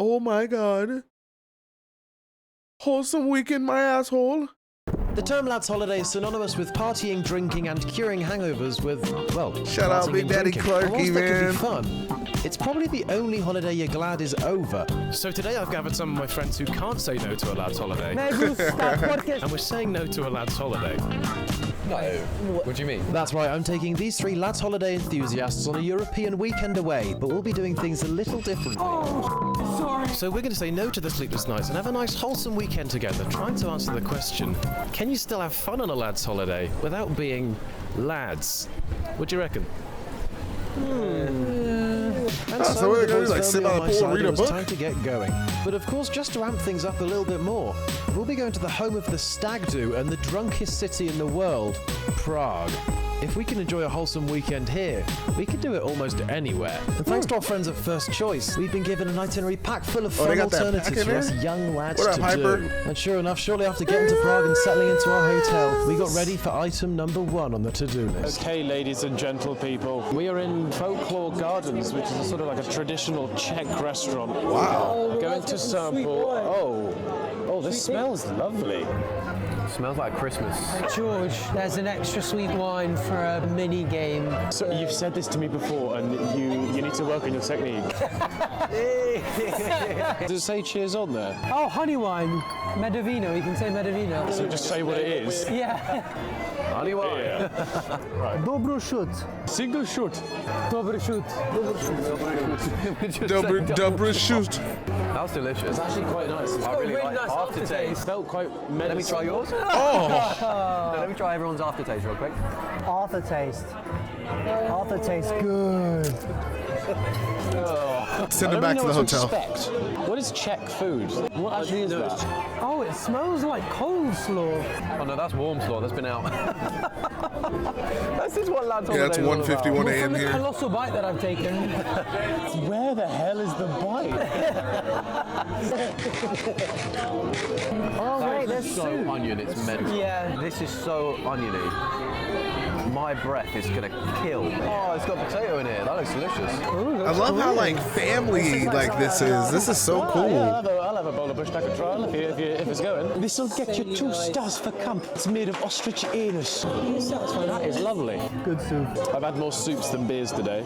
Oh my god. Wholesome weekend, my asshole. The term Lads Holiday is synonymous with partying, drinking, and curing hangovers with, well, shout out Big Daddy Clarkey, man. Fun, it's probably the only holiday you're glad is over. So today I've gathered some of my friends who can't say no to a lad's holiday. And we're saying no to a lad's holiday. No. What do you mean? That's right, I'm taking these three lads holiday enthusiasts on a European weekend away, but we'll be doing things a little differently. Oh, sorry. So we're going to say no to the sleepless nights and have a nice wholesome weekend together, trying to answer the question, can you still have fun on a lad's holiday without being lads? What do you reckon? And so we're going to like sit by the pool and read a book? Time to get going. But of course, just to amp things up a little bit more, we'll be going to the home of the stag do and the drunkest city in the world, Prague. If we can enjoy a wholesome weekend here, we can do it almost anywhere. And thanks to our friends at First Choice, we've been given an itinerary packed full of fun alternatives for us young lads to do. And sure enough, shortly after getting to Prague and settling into our hotel, we got ready for item number 1 on the to-do list. Okay, ladies and gentle people, we are in Folklore Gardens, which is a sort of like a traditional Czech restaurant. Wow. Going to sample. Oh, this smells lovely. Smells like Christmas. George, there's an extra sweet wine for a mini game. So you've said this to me before, and you need to work on your technique. Does it say cheers on there? Oh, honey wine. Medovino, you can say Medovino. So just say what it is. Yeah. Honey wine. Yeah. Right. Dobro shoot. Single shoot. Dobro shoot. Double shoot. That was delicious. It's actually quite nice. I really like nice aftertaste. It felt quite medicine. Let me try yours. Oh. No, let me try everyone's aftertaste real quick. Aftertaste. Aftertaste good. Send him back to the hotel. What is Czech food? What actually is that? Oh, it smells like coleslaw. Oh no, that's warm slaw. That's been out. This is what lads holiday. Yeah, it's 1:51 a.m. From the here. colossal bite that I've taken. Where the hell is the bite? Oh, wait, This there's is so soup. onion, it's mental. Yeah. This is so oniony. My breath is gonna kill. Oh, it's got potato in here. That looks delicious. I love how like family like this is. This is so cool. Yeah, I'll have a bowl of bush tucker trial if it's going. This will get you 2 stars for camp. It's made of ostrich anus. That is lovely. Good soup. I've had more soups than beers today.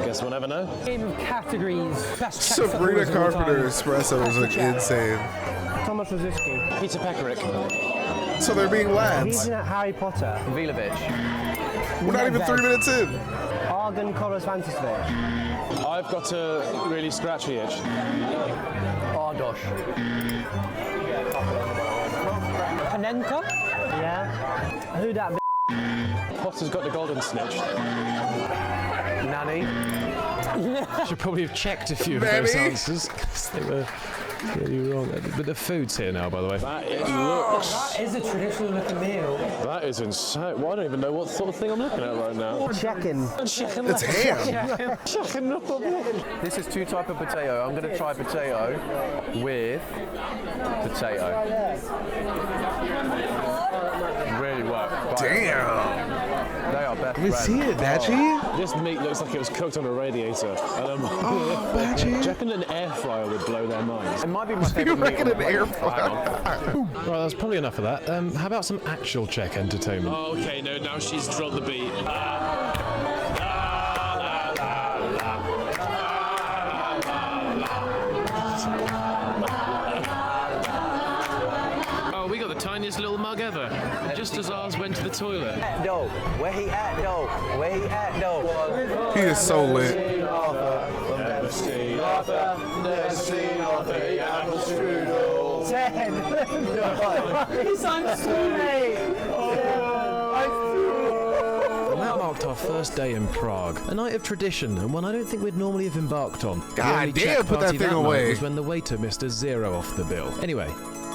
Guess we'll never know. Game of categories. Best Czech Sabrina footballers of all Carpenter time. espresso is like insane. How much was this game? Peter Peckerick. So they're being lads. He's in Harry Potter. Vilovich. We're not even 3 minutes in. Argon Koros Fantasvich. I've got a really scratchy itch. Ardosh. Panenka? Yeah. Who that Potter's got the golden snitch. Nanny. Should probably have checked a few of those answers, because they were really wrong. But the food's here now, by the way. That is That is a traditional looking meal. That is insane. Well, I don't even know what sort of thing I'm looking at right now. Chicken. It's ham. This is 2 types of potato. I'm gonna try potato with potato. Really work. Damn. They are best Let me see it, Batchy. This meat looks like it was cooked on a radiator. And Batchy. do you reckon an air fryer would blow their minds? It might be my You favorite meat. reckon an air Right, that's probably enough of that. How about some actual Czech entertainment? Oh, okay, no, now she's dropped the beat. Oh, we got the tiniest little mug ever. Just as ours went to the toilet. No, where he at though? Where he at though? He is so lit. Never seen Arthur, never seen Arthur, the apple strudel. 10. He's on mate. And that marked our first day in Prague. A night of tradition, and one I don't think we'd normally have embarked on. The God only damn, Czech put that party thing night away. was when the waiter missed a 0 off the bill. Anyway,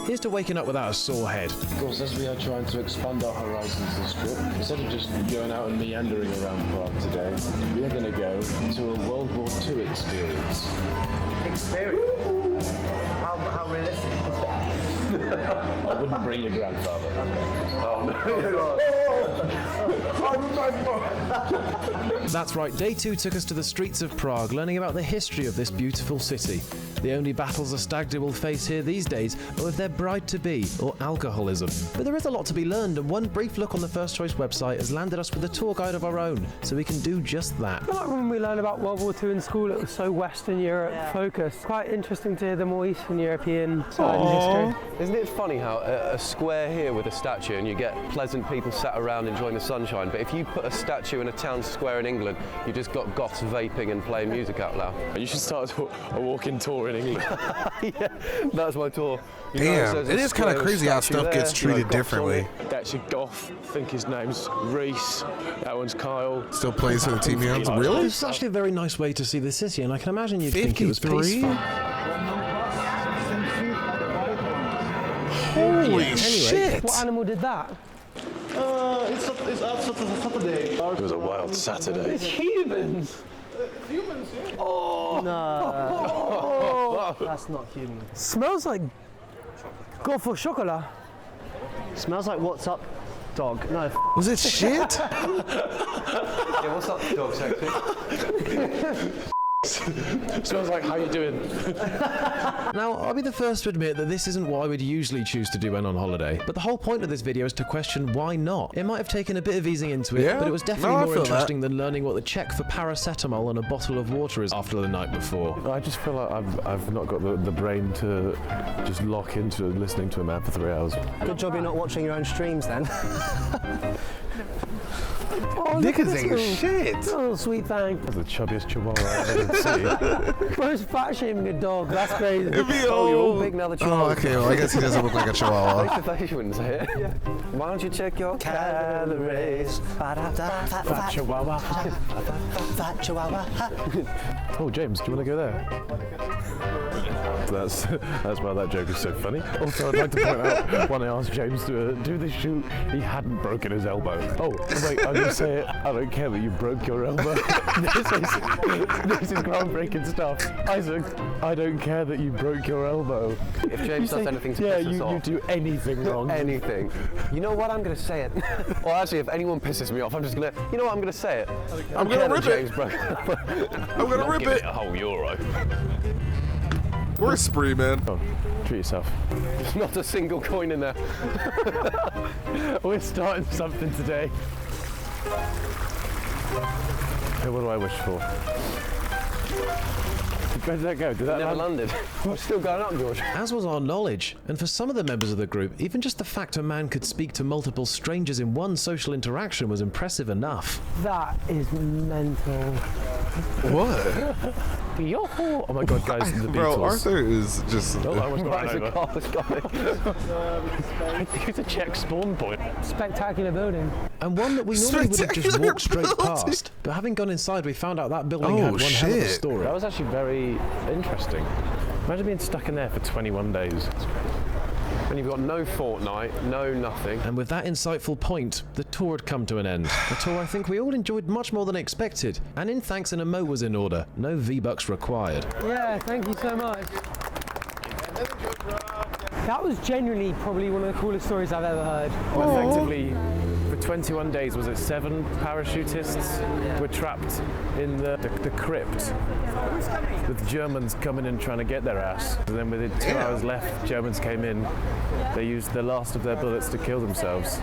here's to waking up without a sore head. Of course, as we are trying to expand our horizons this trip, instead of just going out and meandering around Prague today, we are going to go to a World War II experience. Experience? How realistic is that? I wouldn't bring your grandfather. Oh, no. That's right, day 2 took us to the streets of Prague, learning about the history of this beautiful city. The only battles a stag do will face here these days are with their bride-to-be or alcoholism. But there is a lot to be learned, and one brief look on the First Choice website has landed us with a tour guide of our own, so we can do just that. I feel like when we learned about World War II in school, it was so Western Europe focused. Quite interesting to hear the more Eastern European side of history. Isn't it funny how a square here with a statue and you get pleasant people sat around enjoying the sunshine, but if you put a statue in a town square in England, you just got goths vaping and playing music out loud. You should start a walking tour in England. Yeah, that's my tour. Damn, it is kind of crazy how stuff gets treated differently. That's a goth. I think his name's Reese. That one's Kyle. Still plays for the team. Really? It's actually a very nice way to see the city, and I can imagine you'd think it was peaceful. Holy shit! What animal did that? It's Saturday. It was a wild Saturday. It's humans! Humans, yeah. Oh! No. That's not human. Smells like goffer chocolat. Smells like what's up, dog. No. Was it shit? Yeah, what's up, dog sexy? Smells like how you doing. Now, I'll be the first to admit that this isn't what I would usually choose to do when on holiday, but the whole point of this video is to question why not. It might have taken a bit of easing into it, Yeah? but it was definitely No, I more feel interesting than learning what the Czech for paracetamol and a bottle of water is after the night before. I just feel like I've not got the brain to just lock into listening to a man for 3 hours. Good job you're not watching your own streams then. Oh, look at Niggas this ain't little- shit. little sweet thing. That's the chubbiest chihuahua I've ever seen. Bro's fat shaming a dog. That's crazy. Oh, you're all big now that you're Oh, okay. Well, I guess he doesn't look like a chihuahua. I thought you wouldn't say it. Why don't you check your calories? Fat Chihuahua. chihuahua. Oh, James, do you want to go there? That's why that joke is so funny. Also, I'd like to point out, when I asked James to do this shoot, he hadn't broken his elbow. Oh, wait, I'm going to say it. I don't care that you broke your elbow. This is groundbreaking stuff. Isaac, I don't care that you broke your elbow. If James does anything to piss us you off. do anything wrong. Anything. You know what? I'm going to say it. Well, actually, if anyone pisses me off, I'm just going to... You know what? I'm going to say it. I'm gonna rip it. I'm gonna rip it. A whole euro. We're a spree, man. Oh, treat yourself. There's not a single coin in there. We're starting something today. Hey, what do I wish for? Where did that go? Did that Never land? landed. We're still going up, George. As was our knowledge, and for some of the members of the group, even just the fact a man could speak to multiple strangers in one social interaction was impressive enough. That is mental. What? Yo-ho! Oh my god, guys, the Beatles. Bro, Arthur is just... Oh, I almost ran Right, over. the car was coming. I think it's a Czech spawn point. Spectacular building. And one that we normally would have just Spectacular walked straight building. past, but having gone inside we found out that building Oh, had one hell of a shit. story. That was actually very interesting. Imagine being stuck in there for 21 days. And you've got no fortnight, no nothing. And with that insightful point, the tour had come to an end. A tour I think we all enjoyed much more than expected. And in thanks, a mo was in order. No V-Bucks required. Yeah, thank you so much. That was genuinely probably one of the coolest stories I've ever heard. Effectively, for 21 days, was it 7 parachutists were trapped in the crypt with Germans coming in trying to get their ass. And then within 2 hours left, Germans came in. They used the last of their bullets to kill themselves.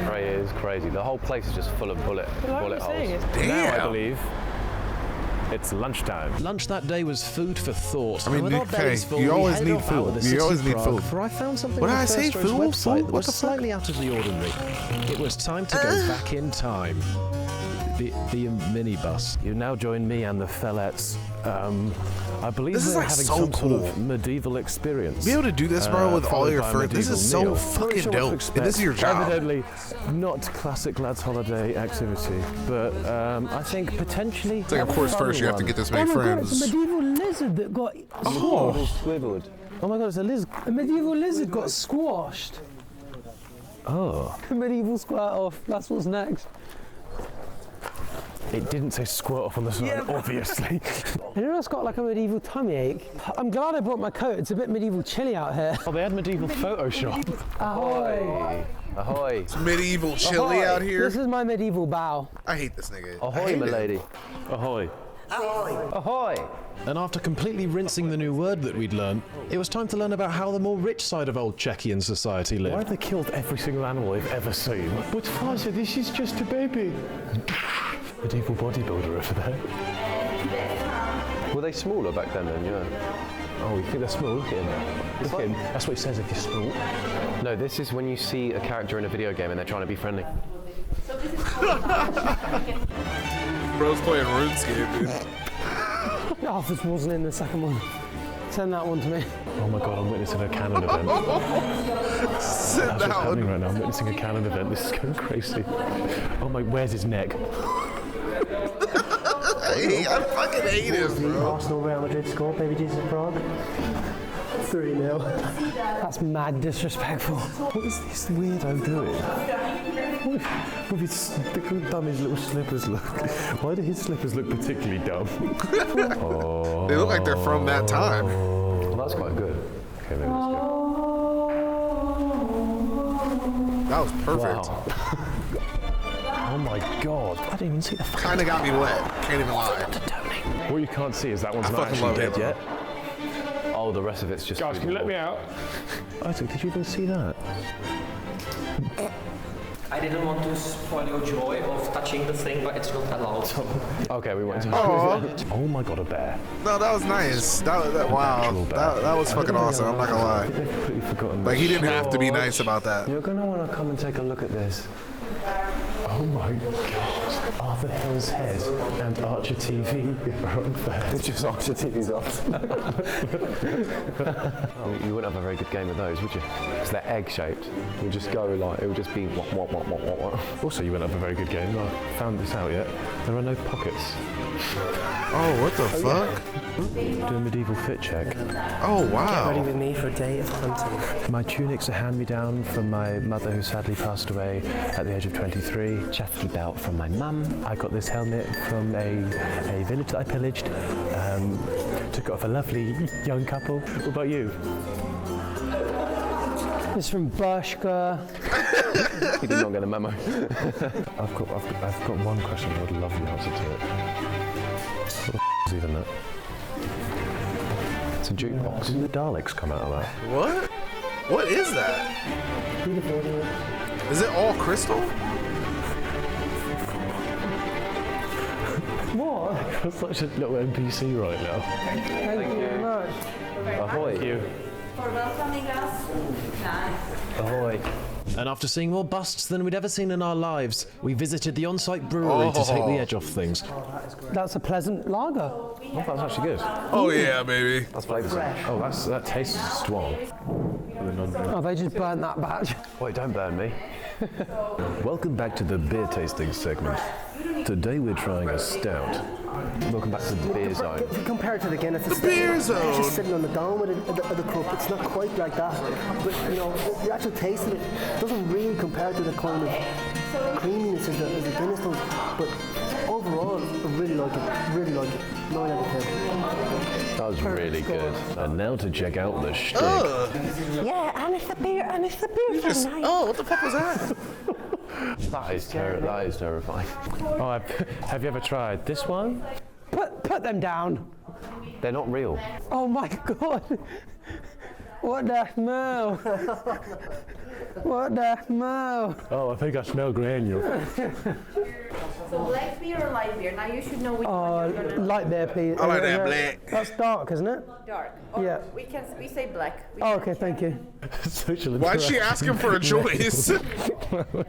Right, it is crazy. The whole place is just full of bullet holes. Now I believe it's lunchtime. Lunch that day was food for thought. I mean, And with our okay, bellies full, you we always headed need off out of the food. You city always of need Prague, food. For I found something What on did the I say, First Choice food? website Food? that What was the fuck? slightly out of the ordinary. It was time to go back in time. The minibus. You now join me and the fellettes. I believe This is, we're like, having so some sort cool. of medieval experience. Be able to do this, bro, with all followed your by a friends. This medieval is so meal. fucking Not sure what to dope. expect. And this is your job. Evidently, not classic lads' holiday activity, but I think potentially. It's like, of course, first you have to get this many Oh my god, it's friends. a medieval lizard that got Swiveled. Oh my god, it's a Liz. a medieval lizard got squashed. Oh. A medieval squirt off. That's what's next. It didn't say squirt off on the side, obviously. Anyone else got like a medieval tummy ache? I'm glad I brought my coat. It's a bit medieval chilly out here. Oh, they had medieval Photoshop. Ahoy! Ahoy. It's medieval chili out here. This is my medieval bow. I hate this nigga. I Ahoy, hate my it. lady. Ahoy. Ahoy. And after completely rinsing the new word that we'd learned, it was time to learn about how the more rich side of old Czechian society Why lived. have they killed every single animal they've ever seen? But Father, this is just a baby. Medieval bodybuilder over there. Were they smaller back then? Yeah. Oh, you think they're small? Look at him. Look at him. That's what it says if you're small. No, this is when you see a character in a video game and they're trying to be friendly. Bro's playing RuneScape, dude. Oh, this wasn't in the second one. Send that one to me. Oh my god, I'm witnessing a canon event. Sit That's what's happening down. right now. I'm witnessing a canon event. This is going crazy. Oh my, where's his neck? I fucking hate him, bro. Arsenal Real Madrid score, baby Jesus Prague. 3-0. That's mad disrespectful. What is this weirdo doing? With his, look how dumb his little slippers look. Why do his slippers look particularly dumb? Oh. They look like they're from that time. Well, that's quite good. Okay, maybe let's go. That was perfect. Wow. Oh my god. I didn't even see the fucking... Kinda got me wet. Can't even lie. What you can't see is that one's I not fucking actually love dead it. yet. Oh, the rest of it's just. Guys, can you let me out? Isaac, did you even see that? I didn't want to spoil your joy of touching the thing, but it's not allowed. Okay, we went to. Oh my god, a bear. No, that was nice. Wow. That was fucking awesome. I'm not gonna lie. I've completely forgotten. Like, he didn't have to be nice about that. You're gonna want to come and take a look at this. Oh my god. Arthur Hill's Head and Archer TV are on there. It's just Archer TV's off. You wouldn't have a very good game of those, would you? Because they're egg-shaped. It would just go like, it would just be wah, wah, wah, wah, wah, wah. Also, you won't have a very good game. I found this out yet. There are no pockets. Oh, what the fuck? Do a medieval fit check. Oh, Ready wow. with me for a day of hunting. My tunic's a hand-me-down from my mother who sadly passed away at the age of 23. Chastity belt from my mum. I got this helmet from a village that I pillaged. Took it off a lovely young couple. What about you? This is from Bashka. He did not get a memo. I've got one question. I would love the answer to it. What the is even that? It's a jukebox. Didn't the Daleks come out of that? What? What is that? Is it all crystal? What? You're such a little NPC right now. Thank you very much. Ahoy. Thank you. For welcoming us. Ahoy. And after seeing more busts than we'd ever seen in our lives, we visited the on-site brewery to take the edge off things. That's a pleasant lager. Oh, that's actually good. Oh, yeah, baby. That's flavoursome. Oh, that tastes strong. Oh, they just burnt that batch. Wait, don't burn me. Welcome back to the beer tasting segment. Today we're trying a stout. Welcome back to the beer zone. If you compare it to the Guinness, it's beer It's zone. just sitting on the dome of the cup. It's not quite like that. But, you know, the actual taste of it doesn't really compare to the kind of creaminess as the Guinness does. But overall, I really like it. Really like it. 9 out of 10. That was really good. And now to check out the shtick. Yeah, and it's a beer so nice. Oh, what the fuck was that? That is terrifying. Oh, have you ever tried this one? Put them down. They're not real. Oh my god. What the smell? What the smell? Oh, I think I smell granule. So black beer or light beer? Now you should know which one you're gonna Light beer, please. I like that black. That's dark, isn't it? dark. Or Yeah. we say black. Oh, okay, thank you. Social Why'd she interaction. ask him for a choice?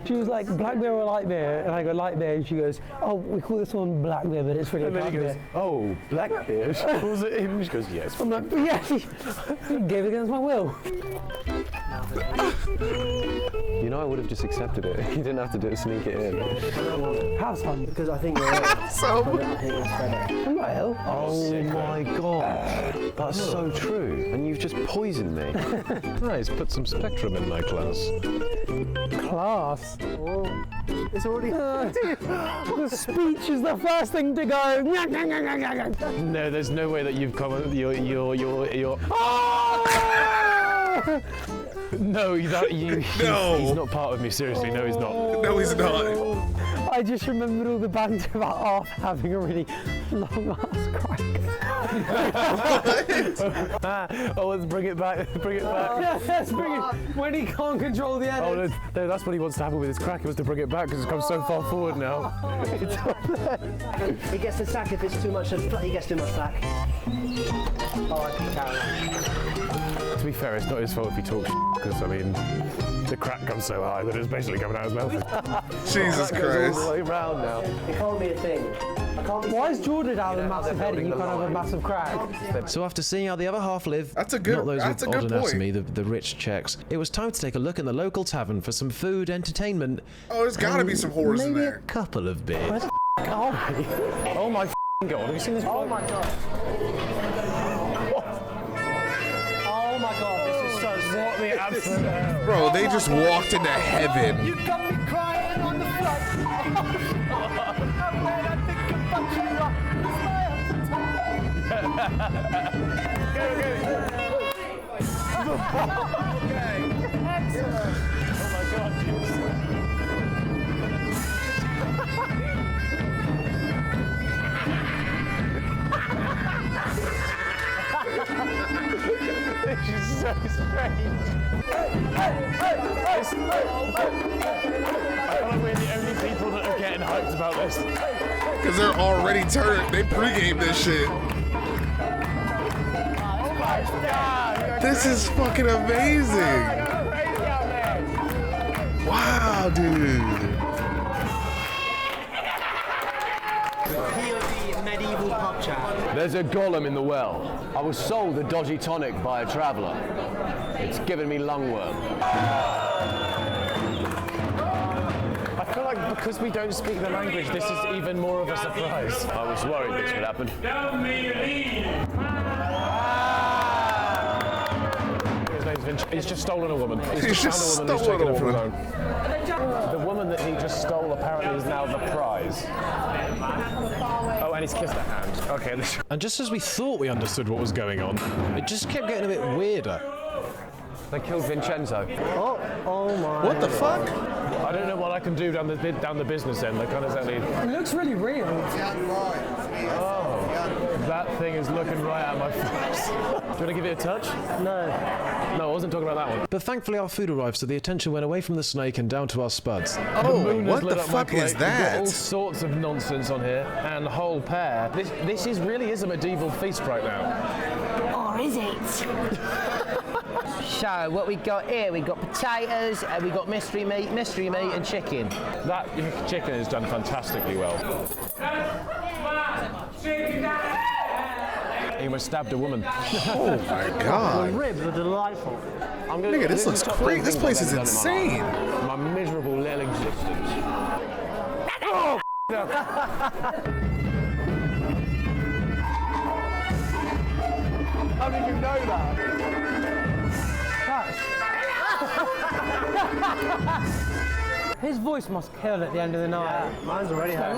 She was like, black beer or light beer? And I go, light beer. And she goes, oh, we call this one black beer, but it's really And then dark he goes, beer. oh, black beer. She calls it in. She goes, yes. I'm like, yeah, she gave it against my will. You know, I would have just accepted it. You didn't have to do it, sneak it in. Have some. Because I think you're right. So, I think it's better. I'm not ill. Oh my god, that's so true. And you've just poisoned me. Nice, put some spectrum in my class. Class. Oh, it's already. The speech is the first thing to go. No, there's no way that you've come. You're. No, he's not part of me, seriously. No, he's not. No, he's not. I just remembered all the banter about Arth having a really long ass crack. Oh, let's bring it back. Bring it back. Yeah, let's bring it. When he can't control the edit. Oh, no, that's what he wants to happen with his crack. He wants to bring it back because it's come so far forward now. It's up there. He gets the sack if it's too much. He gets too much sack. Oh, I can carry on. To be fair, it's not his fault if he talks because, I mean, the crack comes so high that it's basically coming out his mouth. Jesus That goes all Christ. the way round now. They call me a thing. Why is Jordan have a massive head and you can't have a massive crack? So after seeing how the other half live, That's a good- not those that's with a odd good anatomy, the rich Czechs, it was time to take a look in the local tavern for some food, entertainment. Oh, there's gotta be some horrors in maybe a there. couple of beers. Oh my god, have you seen this? Oh my god. Oh my god, this is so sick. What the absolute hell? Bro, they just walked into heaven. You got me crying on the floor. When I think about you, This is so strange. I feel like we're the only people that are getting hyped about this. Because they're already turned. They pregame this shit. This is fucking amazing. Wow, dude. medieval pub chat. There's a golem in the well. I was sold a dodgy tonic by a traveller. It's given me lungworm. I feel like because we don't speak the language, this is even more of a surprise. I was worried this would happen. His name's Vince. He's just stolen a woman. He's just found a woman who's stolen taken a her from woman. home. The woman that he just stole apparently is now the prize. Oh, and he's kissed her hand. Okay. And just as we thought we understood what was going on, it just kept getting a bit weirder. They killed Vincenzo. Oh my. What the fuck? I don't know what I can do down the business end. I can't exactly. It looks really real. Oh, that thing is looking right at my face. Do you want to give it a touch? No. No, I wasn't talking about that one. But thankfully our food arrived, so the attention went away from the snake and down to our spuds. Oh, Moon has what lit the up my fuck plate. is We've got all that? sorts of nonsense on here, and the whole pair. This really is a medieval feast right now. Or is it? So what we got here, we got potatoes, we got mystery meat, and chicken. That chicken is done fantastically well. He almost stabbed a woman. Oh my god. The ribs are delightful. Nigga, this looks crazy. This place is insane. My miserable little existence. Oh, How did you know that? His voice must kill at the end of the night. Mine's already hurt.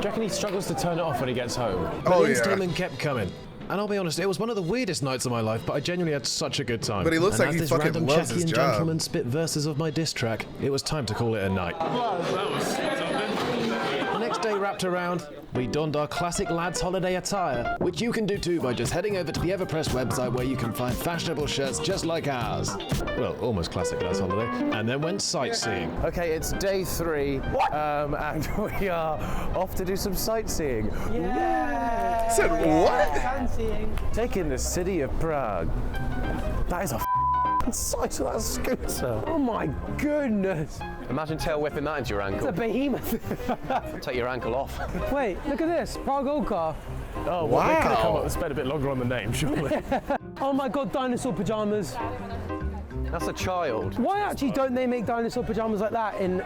Do you reckon he struggles to turn it off when he gets home? But Oh, the yeah. entertainment kept coming. And I'll be honest, it was one of the weirdest nights of my life, but I genuinely had such a good time. But he looks and like as he this fucking random loves his Czechian job. gentleman spit verses of my diss track, it was time to call it a night. The next day wrapped around, we donned our classic lads' holiday attire, which you can do too by just heading over to the Everpress website where you can find fashionable shirts just like ours. Well, almost classic lads' holiday. And then went sightseeing. Okay, it's day 3, and we are off to do some sightseeing. Yeah. Said what? Fancying. Taking the city of Prague. That is a size of that scooter. Oh my goodness. Imagine tail whipping that into your It's ankle. a behemoth. Take your ankle off. Wait, look at this. Prague old car. Oh, well, they could have come Wow. up and spent a bit longer on the name, surely. Oh my god, dinosaur pajamas. That's a child. Why actually don't they make dinosaur pajamas like that in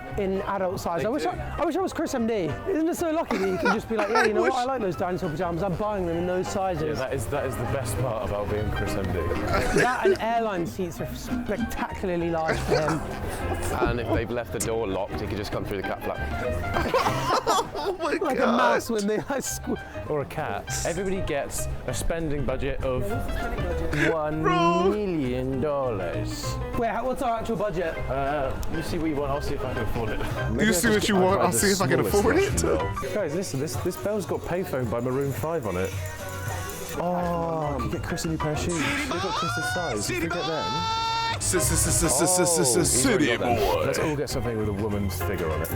adult size? I wish I was Chris MD. Isn't it so lucky that you can just be like, yeah, you know what, I like those dinosaur pajamas. I'm buying them in those sizes. that is the best part about being Chris MD. That and airline seats are spectacularly large for him. And if they've left the door locked, he could just come through the cat flap. Oh my like God. a mouse when they Or a cat. Everybody gets a spending budget of $1 million. Wait, what's our actual budget? You see what you want, I'll see if I can afford it. You see what you want, I'll see if I can afford it. Guys, listen, this bell's got payphone by Maroon 5 on it. Oh, you could get Chris a new pair of shoes. They've got Chris's size. You forget them. City boy. Let's all get something with a woman's figure on it.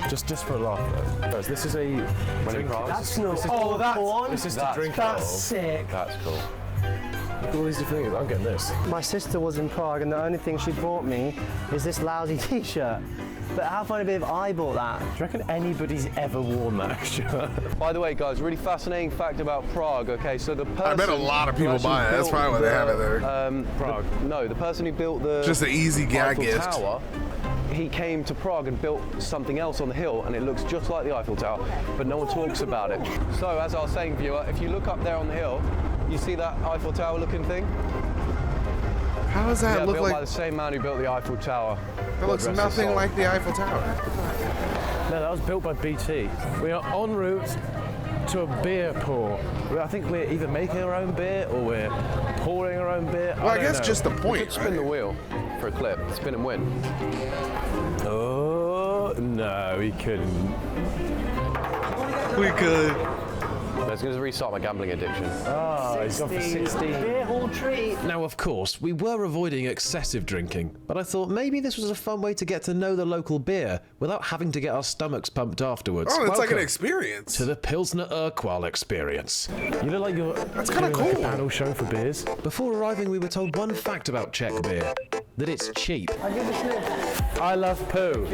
Just for a laugh, though. Guys, this is a drink. That's no. Oh, that's This is the drink. That's sick. That's cool. Look at all these different things. I'm getting this. My sister was in Prague and the only thing she bought me is this lousy t-shirt. But how funny would it be if I bought that? Do you reckon anybody's ever worn that shirt? By the way, guys, really fascinating fact about Prague. Okay, so the person I bet a lot of people buy it. That's probably why they have it there. Prague. The person who built the Just an easy gag Eiffel gift. Tower, he came to Prague and built something else on the hill, and it looks just like the Eiffel Tower, but no one talks about it. So, as I was saying, viewer, if you look up there on the hill, you see that Eiffel Tower looking thing? How does that look built like? by the same man who built the Eiffel Tower. That looks God rest his nothing soul. like the Eiffel Tower. No, that was built by BT. We are en route to a beer pour. I think we're either making our own beer or we're pouring our own beer. Well, I don't guess know. just the You point. could spin the wheel for a clip, spin and win. Oh, no, we couldn't. We could. I was going to restart my gambling addiction. Oh, he's gone for 16. Beer hall treat. Now, of course, we were avoiding excessive drinking, but I thought maybe this was a fun way to get to know the local beer without having to get our stomachs pumped afterwards. Oh, it's like an Welcome experience. to the Pilsner Urquell experience. You look like you're That's kinda doing like cool. a panel show for beers. Before arriving, we were told one fact about Czech beer, that it's cheap. I love poo.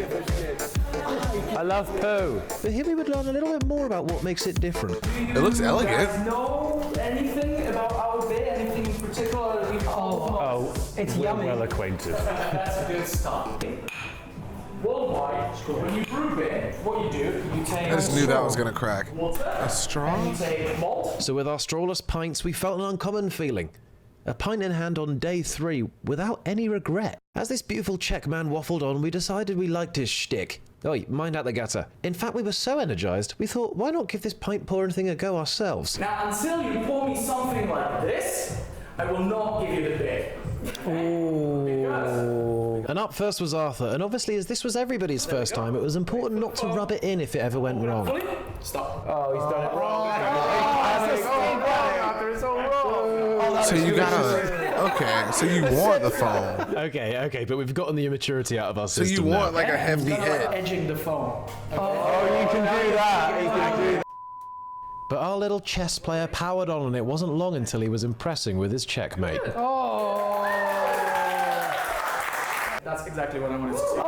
I love poo. But here we would learn a little bit more about what makes it different. It looks elegant. Know anything about our beer? Anything in particular that we Oh, It's we're yummy. well acquainted. That's a good start. Worldwide, when you brew beer, what you do, you take I just knew that was gonna crack. water, A straw? you take malt, So with our strawless pints, we felt an uncommon feeling. A pint in hand on day 3 without any regret. As this beautiful Czech man waffled on, we decided we liked his shtick. Oi, mind out the gutter. In fact, we were so energized, we thought, why not give this pint pouring thing a go ourselves? Now, until you pour me something like this, I will not give you the beer. And up first was Arthur, and obviously as this was everybody's first time, it was important not to rub it in if it ever went wrong. Stop. Oh, he's done it wrong. It's all wrong. So you gotta. Okay, so you want the foam. Okay, but we've gotten the immaturity out of our So system you want now. like a hefty head. Edging the foam. Oh, you can do that. You can do that. But our little chess player powered on, and it wasn't long until he was impressing with his checkmate. That's exactly what I wanted to see.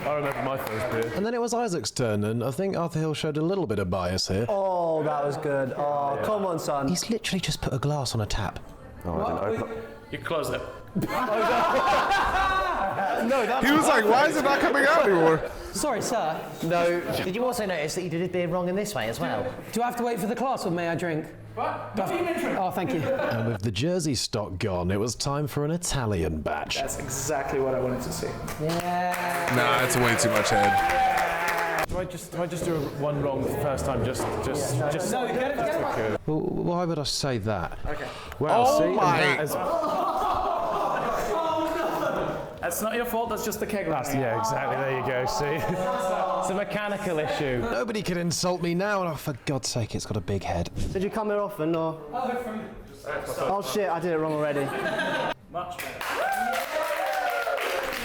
I remember my first beer. And then it was Isaac's turn, and I think Arthur Hill showed a little bit of bias here. Oh, that was good. Oh, come on, son. He's literally just put a glass on a tap. You close it. He was like, why is it not coming out anymore? Sorry, sir. No. Did you also notice that you did it beer wrong in this way as well? Do I have to wait for the class or may I drink? What? Don't even drink. Oh, thank you. And with the Jersey stock gone, it was time for an Italian batch. That's exactly what I wanted to see. Nah, it's way too much head. Do I just do one wrong the first time? Just. No, you get it. Okay. Well, why would I say that? Well, Oh see, and my- that is- That's not your fault, that's just the keg last. yeah, exactly. There you go. See, it's a mechanical issue. Nobody can insult me now, and oh, for God's sake, it's got a big head. Did you come here often or? Oh shit, I did it wrong already. Much better.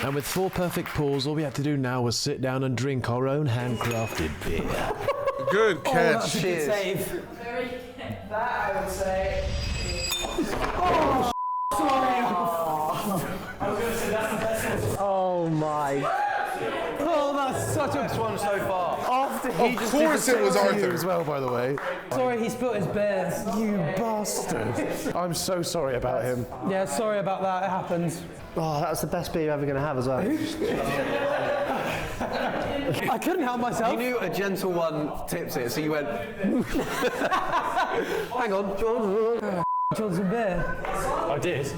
And with 4 perfect pours, all we had to do now was sit down and drink our own handcrafted beer. Good catch. Cheers. Save. Very that I would say. Oh my. Oh, that's such a... Best one so far. After he Of just course it was Arthur. As well, by the way. Sorry, he spilt his beer. You bastard. I'm so sorry about him. Yeah, sorry about that. It happens. Oh, that was the best beer you're ever going to have as well. I couldn't help myself. You knew a gentle one tips it, so you went. Hang on, John. John's some beer. I did.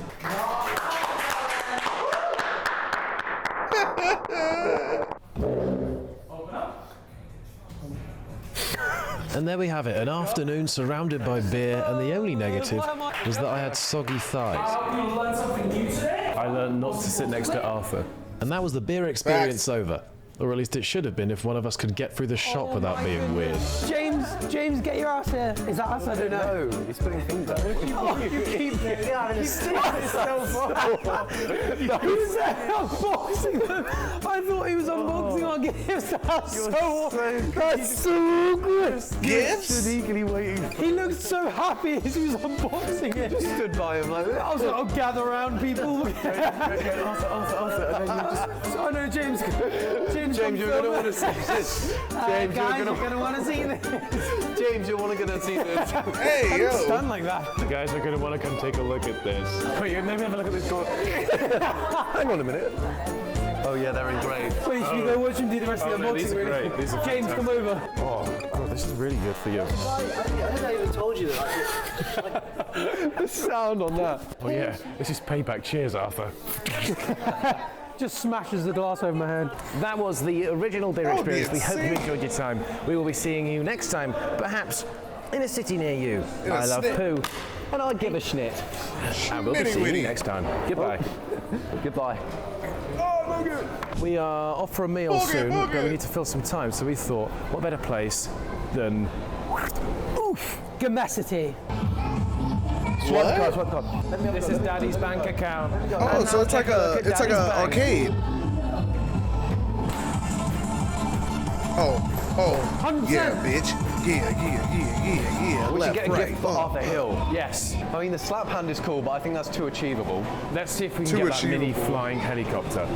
And there we have it, an afternoon surrounded by beer, and the only negative was that I had soggy thighs. You learned something new today? I learned not to sit next to Arthur. And that was the beer experience over. Or at least it should have been if one of us could get through the shop without being weird. James, get your ass here. Is that us? I don't know. No, he's putting things up. You keep having a stick. He's unboxing them. I thought he was unboxing our gifts. That's so awkward. Gifts? Sneakily waiting. He looked so happy as he was unboxing it. Just stood by him like that. I was like, I'll gather around people. Arthur, and then you just... I know, James, you're going to want to see this. James, guys, you're going to want to see this. James, you're going to see this. Hey, yo. Stand like that. The guys are going to want to come take a look at this. Wait, maybe have a look at this door. Hang on a minute. Oh yeah, they're in great. Wait, should we go watch him do the rest of the unboxing? These are great. These are James, come over. Oh, God, this is really good for you. I think I even told you that. The sound on that. Oh yeah, this is payback. Cheers, Arthur. Just smashes the glass over my head. That was the original beer That would be experience. We hope you enjoyed your time. We will be seeing you next time, perhaps in a city near you. I love poo, and I'll give a schnit. And we'll be seeing you next time. Goodbye. Goodbye. We are off for a meal soon, but we need to fill some time, so we thought, what better place than... Oof! Gamacity. What? Swipe card. This is Daddy's bank account. Oh, so it's like a arcade. Oh, 100%. yeah, bitch. Yeah. We should Left, get a right, gift for up. Arthur Hill. Yes. I mean, the slap hand is cool, but I think that's too achievable. Let's see if we can Too get that mini achievable. flying helicopter.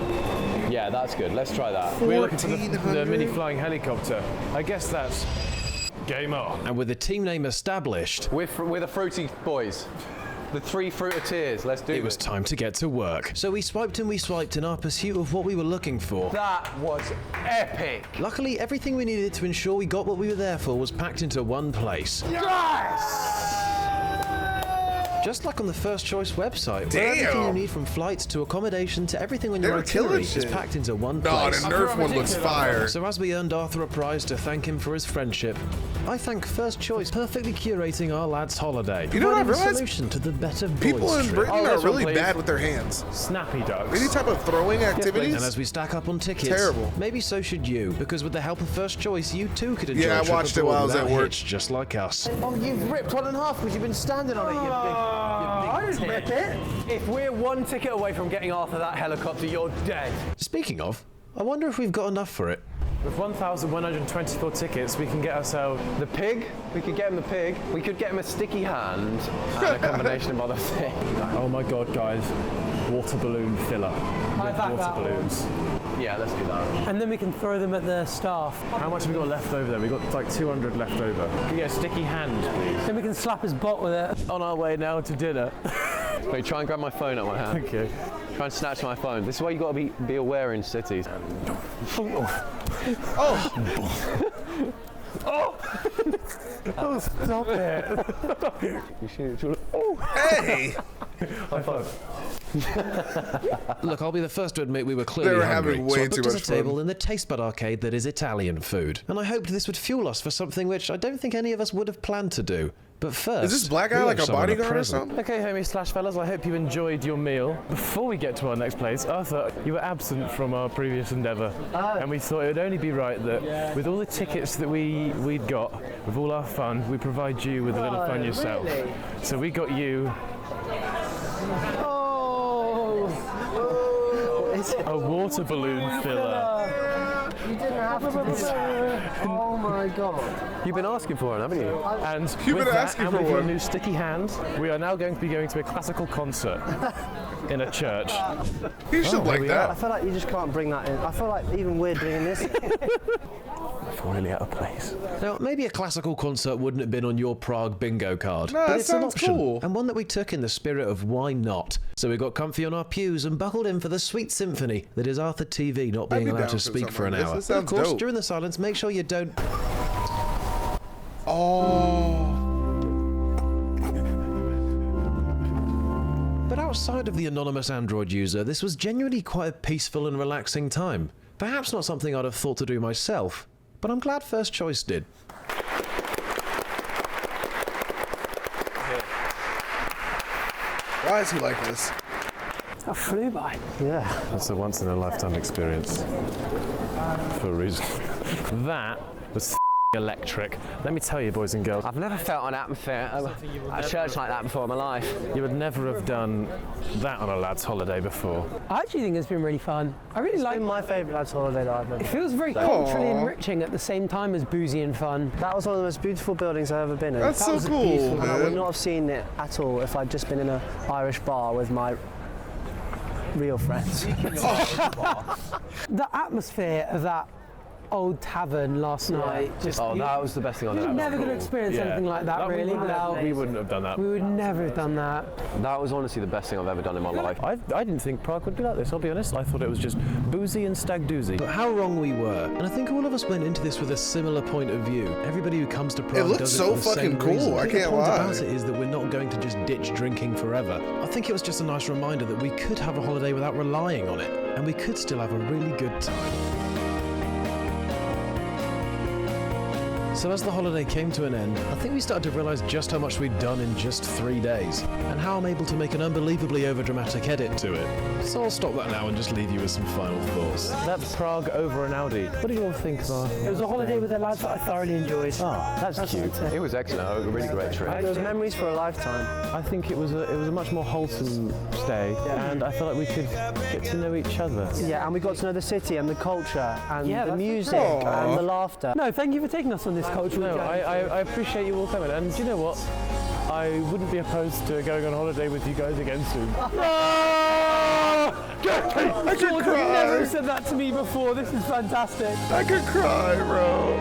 Yeah, that's good. Let's try that. We're looking for the 1400. mini flying helicopter. I guess that's game on. And with the team name established, We're the Fruity Boys. The 3 Fruiteers. Let's do it was this. time to get to work. So we swiped and we swiped in our pursuit of what we were looking for. That was epic. Luckily, everything we needed to ensure we got what we were there for was packed into one place. Just like on the First Choice website, where everything you need from flights to accommodation to everything on They your were killing itinerary is shit. packed into one Nah, the place. Nerf one looks fire. So as we earned Arthur a prize to thank him for his friendship, I thank First Choice perfectly curating our lads' holiday. You know what I providing a realized? solution to the better boys People in trip. Britain Oh, are this one, really please. bad with their hands. Snappy ducks. Any type of throwing activities. And as we stack up on tickets, Terrible. maybe so should you, because with the help of First Choice, you too could enjoy Yeah, I a trip watched it abroad while I was at without work. hitch, just like us. Oh, you've ripped one in half because you've been standing on it, you big I didn't rip it. If we're one ticket away from getting Arthur that helicopter, you're dead. Speaking of, I wonder if we've got enough for it. With 1,124 tickets, we can get ourselves... The pig? We could get him the pig. We could get him a sticky hand and a combination of other things. Oh my God, guys. Water balloon filler. I back Water that. balloons. Yeah, let's do that. And then we can throw them at the staff. How much have we got left over there? We've got like 200 left over. Can we get a sticky hand, please? Then we can slap his bot with it. On our way now to dinner. Wait, try and grab my phone out of my hand. Okay. Try and snatch my phone. This is why you got to be aware in cities. Oh, stop it. Hey, High five. Look, I'll be the first to admit we were clearly They were hungry, having so way I booked too us much a table fun. in the Taste Bud arcade that is Italian food. And I hoped this would fuel us for something which I don't think any of us would have planned to do. But first, is this black guy we like owe a someone bodyguard or present. something? Okay, homies / fellas, I hope you enjoyed your meal. Before we get to our next place, Arthur, you were absent from our previous endeavour. And we thought it would only be right that with all the tickets that we'd got, with all our fun, we provide you with a little fun yourself. Really? So we got you a water balloon filler. You didn't have to do that. Oh my God. You've been asking for it, haven't you? And You've with been that, asking and for with your one. new sticky hand, we are now going to be going to a classical concert in a church. You should like we that. I feel like you just can't bring that in. I feel like even we're doing this. I feel really out of place. Now, maybe a classical concert wouldn't have been on your Prague bingo card, No, but that it's an sounds option, cool. and one that we took in the spirit of why not. So we got comfy on our pews and buckled in for the sweet symphony that is Arthur TV not being be allowed down to for speak something for an like this. hour. This But of sounds course, dope. during the silence, make sure you don't... Oh. But outside of the anonymous Android user, this was genuinely quite a peaceful and relaxing time. Perhaps not something I'd have thought to do myself, but I'm glad First Choice did. Why is he like this? That flew by. Yeah. That's a once in a lifetime experience. For a reason. That was electric. Let me tell you, boys and girls, I've never felt an atmosphere at a church like that before in my life. you would never have done that on a lad's holiday before. I actually think it's been really fun. I really like. It's been my favourite lads' holiday that I've been. It feels very culturally enriching at the same time as boozy and fun. That was one of the most beautiful buildings I've ever been in. That's That so was a cool, beautiful- And I would man. not have seen it at all if I'd just been in an Irish bar with my real friends. The atmosphere of that old tavern last night. Just Oh, that was the best thing I've you're ever never going to experience anything like that, really. Without We wouldn't have done that. we would never have done that. That was honestly the best thing I've ever done in my life. I didn't think Prague would be like this, I'll be honest. I thought it was just boozy and stag doozy. But how wrong we were. And I think all of us went into this with a similar point of view. Everybody who comes to Prague looks does so it for the fucking same cool, reason. I think can't the point lie. about it is that we're not going to just ditch drinking forever. I think it was just a nice reminder that we could have a holiday without relying on it. And we could still have a really good time. So as the holiday came to an end, I think we started to realise just how much we'd done in just 3 days, and how I'm able to make an unbelievably overdramatic edit to it. So I'll stop that now and just leave you with some final thoughts. That's Prague over an Audi. What do you all think of our... It was a holiday with the lads that I thoroughly enjoyed. Oh, that's cute. It was excellent. A really great trip. Those memories for a lifetime. I think it was a much more wholesome stay, and I felt like we could get to know each other. Yeah, and we got to know the city and the culture and Yeah, the that's music true. and the laughter. No, thank you for taking us on this cultural No, journey. I appreciate you all coming, and do you know what? I wouldn't be opposed to going on holiday with you guys again soon. I could George, you've never cry. said that to me before. This is fantastic. I could cry, bro.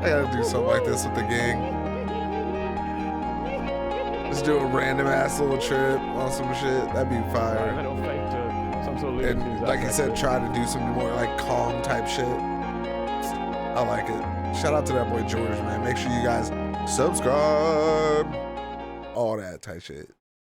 I gotta do something like this with the gang. Just do a random ass little trip on some shit. That'd be fire. And like I said, try to do some more like calm type shit. I like it. Shout out to that boy George, man. Make sure you guys subscribe. All that type shit.